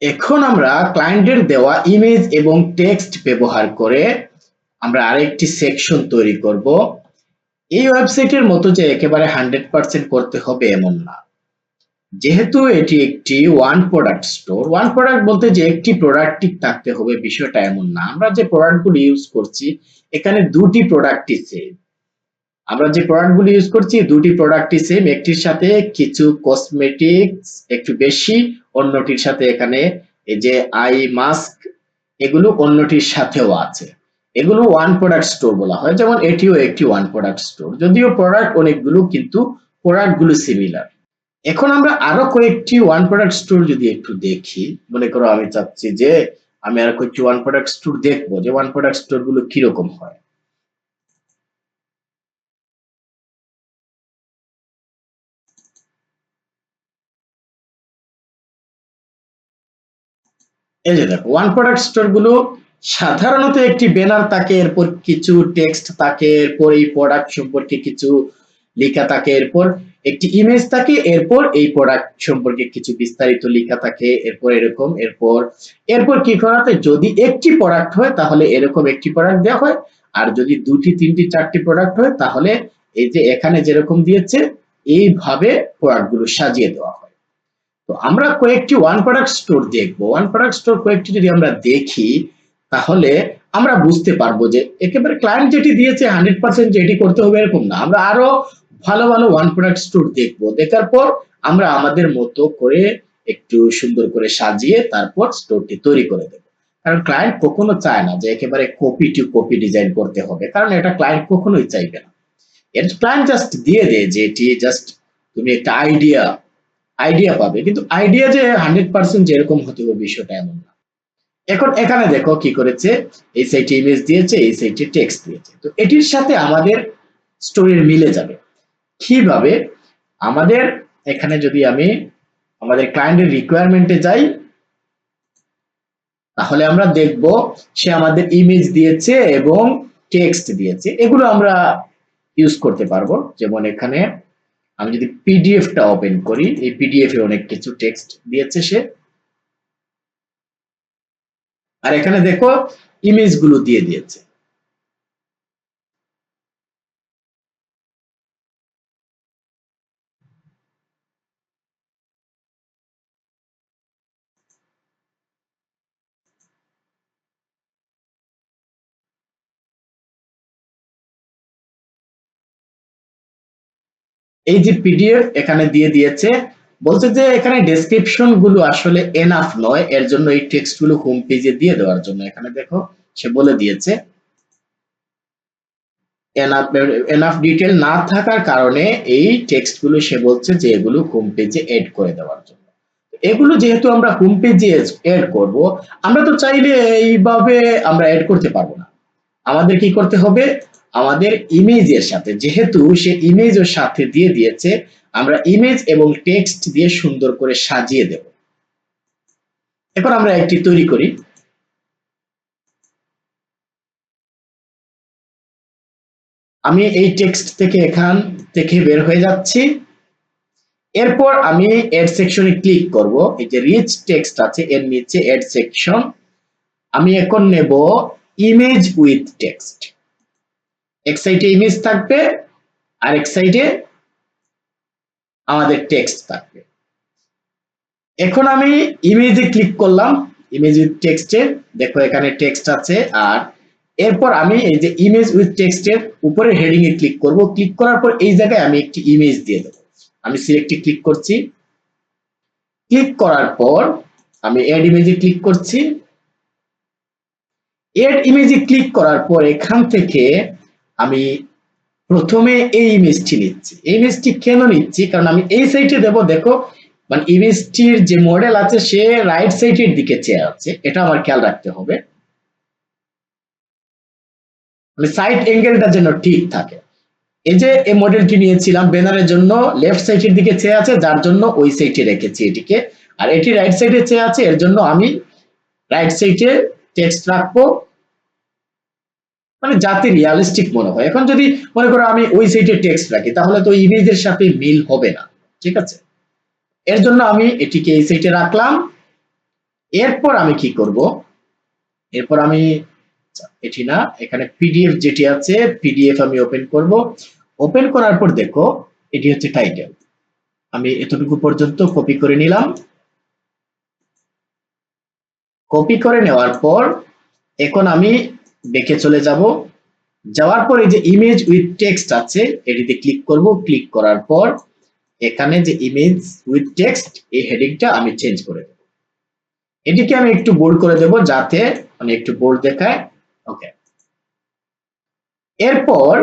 এখন আমরা ক্লায়েন্টের দেওয়া ইমেজ এবং টেক্সট ব্যবহার করে আমরা আরেকটি সেকশন তৈরি করব। এই ওয়েবসাইটের মতো যে একেবারে 100% করতে হবে এমন না। যেহেতু এটি একটি one product store, one product বলতে যে একটি প্রোডাক্টই থাকতে হবে বিষয়টা এমন না। আমরা যে প্রোডাক্টগুলো ইউজ করছি এখানে দুটি প্রোডাক্টই সেম। আমরা যে প্রোডাক্টগুলো ইউজ করছি দুটি প্রোডাক্টই সেম, একটির সাথে কিছু কসমেটিক্স একটু বেশি, অন্যটির সাথে এখানে এই যে আই মাস্ক এগুলো অন্যটির সাথেও আছে। এগুলো ওয়ান প্রোডাক্ট স্টোর বলা হয়, যেমন এটিও একটি ওয়ান প্রোডাক্ট স্টোর, যদিও প্রোডাক্ট অনেকগুলো কিন্তু প্রোডাক্টগুলো সিমিলার। এখন আমরা আরো কয়েকটি ওয়ান প্রোডাক্ট স্টোর যদি একটু দেখি, মনে করো আমি চাচ্ছি যে আমি আরো কয়েকটি ওয়ান প্রোডাক্ট স্টোর দেখবো যে ওয়ান প্রোডাক্ট স্টোর গুলো কিরকম হয়। এই যে দেখো ওয়ান প্রোডাক্ট স্টোর গুলো সাধারণত একটি ব্যানার থাকে, এরপর কিছু টেক্সট থাকে, এরপর এই প্রোডাক্ট সম্পর্কে কিছু লেখা থাকে, এরপর একটি ইমেজ থাকে, এরপর এই প্রোডাক্ট সম্পর্কে কিছু বিস্তারিত লেখা থাকে, এরপর এরকম, এরপর এরপর কি করা হয়, যদি একটি প্রোডাক্ট হয় তাহলে এরকম একটি প্রোডাক্ট দেওয়া হয়, আর যদি দুটি তিনটি চারটি প্রোডাক্ট হয় তাহলে এই যে এখানে যেরকম দিয়েছে এইভাবে প্রোডাক্ট গুলো সাজিয়ে দেওয়া হয়। তো আমরা কয়েকটি ওয়ান প্রোডাক্ট স্টোর দেখবো। ওয়ান প্রোডাক্ট স্টোর কয়েকটি যদি আমরা দেখি তাহলে আমরা বুঝতে পারবো যে একেবারে ক্লায়েন্ট যেটি দিয়েছে 100% যে এটি করতে হবে এরকম না। আমরা আরো ভালো ভালো ওয়ান প্রোডাক্ট স্টোর দেখবো, দেখার পর আমরা আমাদের মতো করে একটু সুন্দর করে সাজিয়ে তারপর স্টোরটি তৈরি করে দেবো। কারণ ক্লায়েন্ট কখনো চায় না যে একেবারে কপি টু কপি ডিজাইন করতে হবে, কারণ এটা ক্লায়েন্ট কখনোই চাইবে না। এর ক্লায়েন্ট জাস্ট দিয়ে দেয় যে এটি জাস্ট তুমি একটা আইডিয়া আইডিয়া পাবে, কিন্তু আইডিয়া যে 100% যেরকম হতে হবে বিষয়টা এমন না। এখন এখানে দেখো কি করেছে, এই সাইটে ইমেজ দিয়েছে, এই সাইটে টেক্সট দিয়েছে, তো এটির সাথে আমাদের স্টোরির মিলে যাবে কিভাবে। আমাদের এখানে যদি আমি আমাদের ক্লায়েন্টের রিকোয়ারমেন্টে যাই তাহলে আমরা দেখব সে আমাদের ইমেজ দিয়েছে এবং টেক্সট দিয়েছে, এগুলো আমরা ইউজ করতে পারবো। যেমন এখানে আমি যদি পিডিএফটা ওপেন করি, এই পিডিএফ এ অনেক কিছু টেক্সট দিয়েছে সে, আর এখানে দেখো ইমেজ গুলো দিয়ে দিয়েছে। এই যে পিডিএফ এখানে দিয়ে দিয়েছে, বলছে যে এখানে ডেসক্রিপশন গুলো আসলে এনাফ নয়, এর জন্য এই টেক্সট গুলো হোম পেজে দিয়ে দেওয়ার জন্য এখানে দেখো সে বলে দিয়েছে এনাফ এনাফ ডিটেল না থাকার কারণে এই টেক্সট গুলো সে বলছে যে এগুলো হোম পেজে এড করে দেওয়ার জন্য। এগুলো যেহেতু আমরা হোম পেজে এড করব, আমরা তো চাইলে এইভাবে আমরা এড করতে পারবো না। আমাদের কি করতে হবে, আমাদের ইমেজের সাথে, যেহেতু সে ইমেজের সাথে দিয়ে দিয়েছে, আমরা ইমেজ এবং টেক্সট দিয়ে সুন্দর করে সাজিয়ে দেব। এখন আমরা একটি তৈরি করি। আমি এই টেক্সট থেকে এখান থেকে বের হয়ে যাচ্ছি, এরপর আমি এড সেকশনে ক্লিক করব। এই যে রিচ টেক্সট আছে এর নিচে এড সেকশন, আমি এখন নেব ইমেজ উইথ টেক্সট। এক সাইডে ইমেজ থাকবে আর এক সাইডে আমাদের টেক্সট থাকবে। এখন আমি ইমেজে ক্লিক করলাম, ইমেজ উইথ টেক্সটে দেখো এখানে টেক্সট আছে, আর এরপর আমি এই যে ইমেজ উইথ টেক্সটের উপরে হেডিং এ ক্লিক করব। ক্লিক করার পর এই জায়গায় আমি একটি ইমেজ দিয়ে দেবো। আমি সিলেক্টে ক্লিক করছি, ক্লিক করার পর আমি এড ইমেজে ক্লিক করছি। এড ইমেজে ক্লিক করার পর এখান থেকে আমি প্রথমে এই ইমেজটি নিচ্ছি। এই ইমেজটি কেন নিচ্ছি, কারণ আমি এই সাইটে দেব, দেখো মানে ইমেজটির যে মডেল আছে সে রাইট সাইডের দিকে চেয়ে আছে, এটা আমার খেয়াল রাখতে হবে, মানে সাইড অ্যাঙ্গেলটা যেন ঠিক থাকে। এই যে এই মডেলটি নিয়েছিলাম ব্যানারের জন্য, লেফট সাইডের দিকে চেয়ে আছে, যার জন্য ওই সাইডে রেখেছি এটিকে, আর এটি রাইট সাইডে চেয়ে আছে, এর জন্য আমি রাইট সাইডে টেক্সট রাখবো, মানে যাতে রিয়ালিস্টিক মনে হয়। এখন যদি মনে করো আমি ওই সাইডে টেক্সট রাখি তাহলে তো ইমেজের সাথে মিল হবে না, ঠিক আছে। এর জন্য আমি এটিকে এই সাইডে রাখলাম। এরপর আমি কি করব, এরপর আমি এটি না, এখানে পিডিএফ যেটি আছে পিডিএফ আমি ওপেন করব। ওপেন করার পর দেখো এটি হচ্ছে টাইটেল। আমি এতটুকু পর্যন্ত কপি করে নিলাম। কপি করে নেওয়ার পর এখন আমি ব্যাকে চলে যাব। যাওয়ার পর এই যে ইমেজ উইথ টেক্সট আছে এটিতে ক্লিক করব। ক্লিক করার পর এখানে যে ইমেজ উইথ টেক্সট এই হেডিংটা আমি চেঞ্জ করে দেব। এটিকে আমি একটু বোল্ড করে দেব যাতে মানে একটু বোল্ড দেখায়। ওকে, এরপর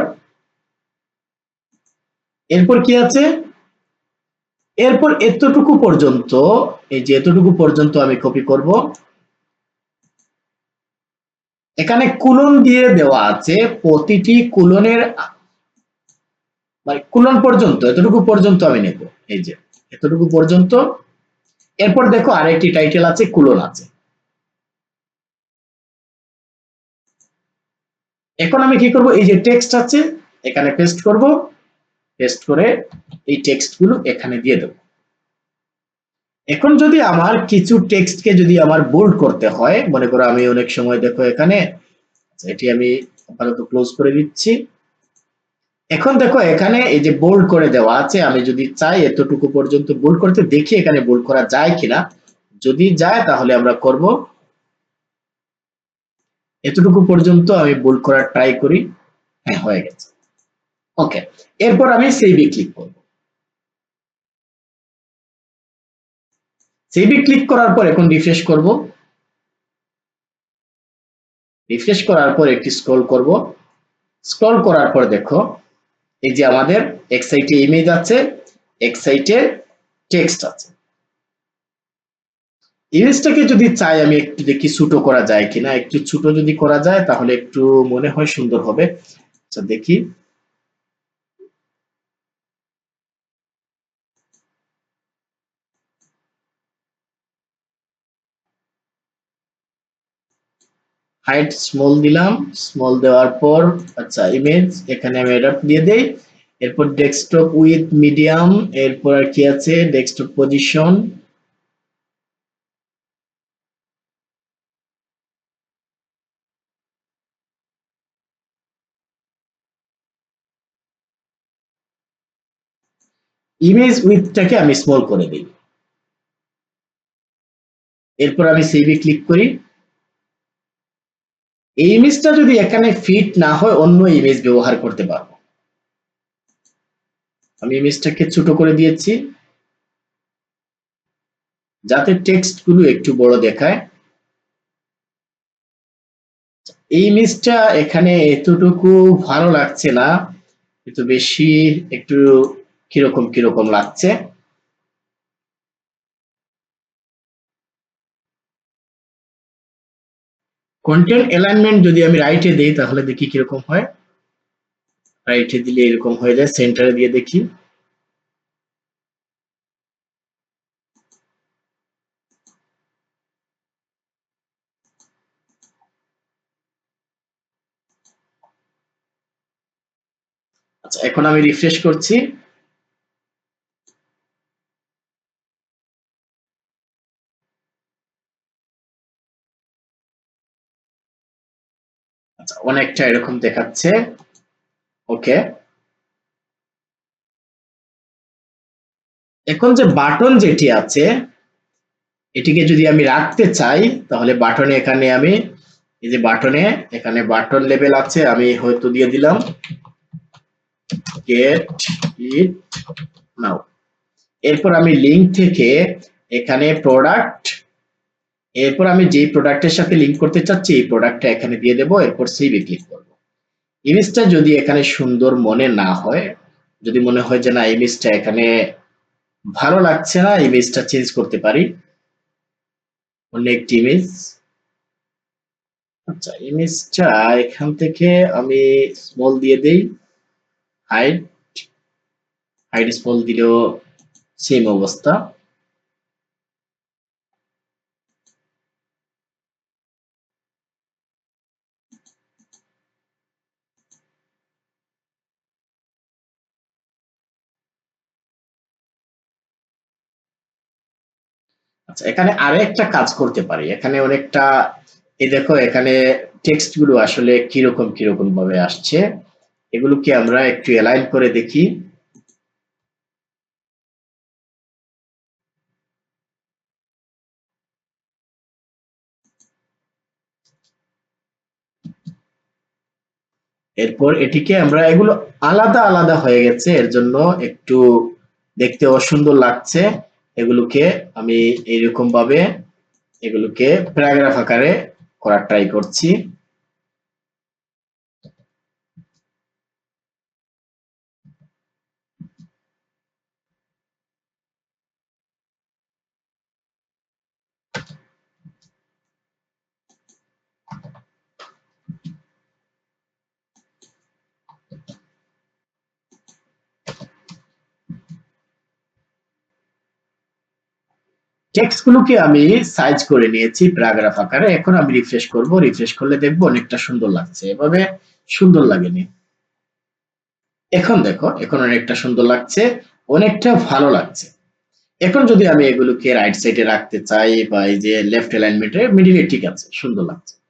এরপর কি আছে, এরপর এতটুকু পর্যন্ত, এই যে এতটুকু পর্যন্ত আমি কপি করব। এখানে কুলন দিয়ে দেওয়া আছে, প্রতিটি কুলনের মানে কুলন পর্যন্ত এতটুকু পর্যন্ত আমি নেব। এই যে এতটুকু পর্যন্ত। এরপর দেখো আরেকটি টাইটেল আছে, কুলন আছে। এখন আমি কি করব, এই যে টেক্সট আছে এখানে পেস্ট করব। পেস্ট করে এই টেক্সট গুলো এখানে দিয়ে দেব। এখন যদি আমার কিছু টেক্সটকে যদি আমার বোল্ড করতে হয়, মনে করো আমি অনেক সময় দেখো এখানে, এটি আমি আপাতত ক্লোজ করে দিচ্ছি। এখন দেখো এখানে এই যে বোল্ড করে দেওয়া আছে, আমি যদি চাই এতটুকু পর্যন্ত বোল্ড করতে, দেখি এখানে বোল্ড করা যায় কিনা। যদি যায় তাহলে আমরা করব। এতটুকু পর্যন্ত আমি বোল্ড করার ট্রাই করি। হ্যাঁ, হয়ে গেছে। ওকে, এরপর আমি সেভে ক্লিক করব। সেভে ক্লিক করার পর এখন রিফ্রেশ করব। রিফ্রেশ করার পর একটি স্ক্রল করব। স্ক্রল করার পর দেখো এই যে আমাদের এক সাইডে ইমেজ আছে, এক সাইডে টেক্সট আছে। ইমেজটাকে যদি চাই আমি একটু দেখি ছোট করা যায় কিনা। একটু ছোট যদি করা যায় তাহলে একটু মনে হয় সুন্দর হবে। আচ্ছা দেখি। হাইট স্মল দিলাম। স্মল দেওয়ার পর আচ্ছা ইমেজ এখানে আমি অ্যাডাপ্ট দিয়ে দেই। এরপর ডেস্কটপ উইথ মিডিয়াম, এরপর আর কি আছে ডেস্কটপ পজিশন। ইমেজ উইথটাকে আমি স্মল করে দিই। এরপর আমি সেভে ক্লিক করি। এই ইমেজটা যদি এখানে ফিট না হয় অন্য ইমেজ ব্যবহার করতে পারবো। আমি ইমেজটাকে ছোট করে দিয়েছি যাতে টেক্সট গুলো একটু বড় দেখায়। এই ইমেজটা এখানে এতটুকু ভালো লাগছে না, একটু বেশি, একটু কিরকম কিরকম লাগছে। কন্টেন্ট অ্যালাইনমেন্ট যদি আমি রাইটে দেই তাহলে দেখি কিরকম হয়। রাইটে দিলে এরকম হয়ে যায়, সেন্টারে দিয়ে দেখি। আচ্ছা এখন আমি রিফ্রেশ করছি। আচ্ছা অনেকটা এরকম দেখাচ্ছে। ওকে, এখন যে বাটন যেটি আছে এটিকে যদি আমি রাখতে চাই তাহলে বাটনে এখানে আমি এই যে বাটনে এখানে বাটন লেভেল আছে, আমি হয়তো দিয়ে দিলাম গেট ইট নাও। এরপর আমি লিঙ্ক থেকে এখানে প্রোডাক্ট, এরপর আমি যেই প্রোডাক্টের সাথে লিঙ্ক করতে চাচ্ছি এই প্রোডাক্টটা এখানে দিয়ে দেবো। এরপর সেভে ক্লিক করব। ইমেজটা যদি এখানে সুন্দর মনে না হয়, যদি মনে হয় যে না ইমেজটা এখানে ভালো লাগছে না, ইমেজটা চেঞ্জ করতে পারি অন্য একটি ইমেজ। আচ্ছা ইমেজটা এখান থেকে আমি স্মল দিয়ে দেই। হাইট, হাইট স্মল দিলেও সেম অবস্থা। আচ্ছা, এখানে আরো একটা কাজ করতে পারি। এখানে অনেকটা, এই দেখো এখানে টেক্সট গুলো আসলে কিরকম কিরকম ভাবে আসছে, এগুলোকে আমরা একটু অ্যালাইন করে দেখি। এরপর এটিকে আমরা, এগুলো আলাদা আলাদা হয়ে গেছে, এর জন্য একটু দেখতে অসুন্দর লাগছে। এগুলোকে আমি এইরকম ভাবে এগুলোকে প্যারাগ্রাফ আকারে করার ট্রাই করছি। টেক্সট গুলোকে আমি সাইজ করে নিয়েছি প্যারাগ্রাফ আকারে। এখন আমি রিফ্রেশ করব, রিফ্রেশ করলে দেখবো অনেকটা সুন্দর লাগছে। এভাবে সুন্দর লাগেনি? এখন দেখো, এখন অনেকটা সুন্দর লাগছে, অনেকটা ভালো লাগছে। এখন যদি আমি এগুলোকে রাইট সাইডে রাখতে চাই বা এই যে লেফট অ্যালাইনমেন্টে মিডিলে, ঠিক আছে, সুন্দর লাগছে।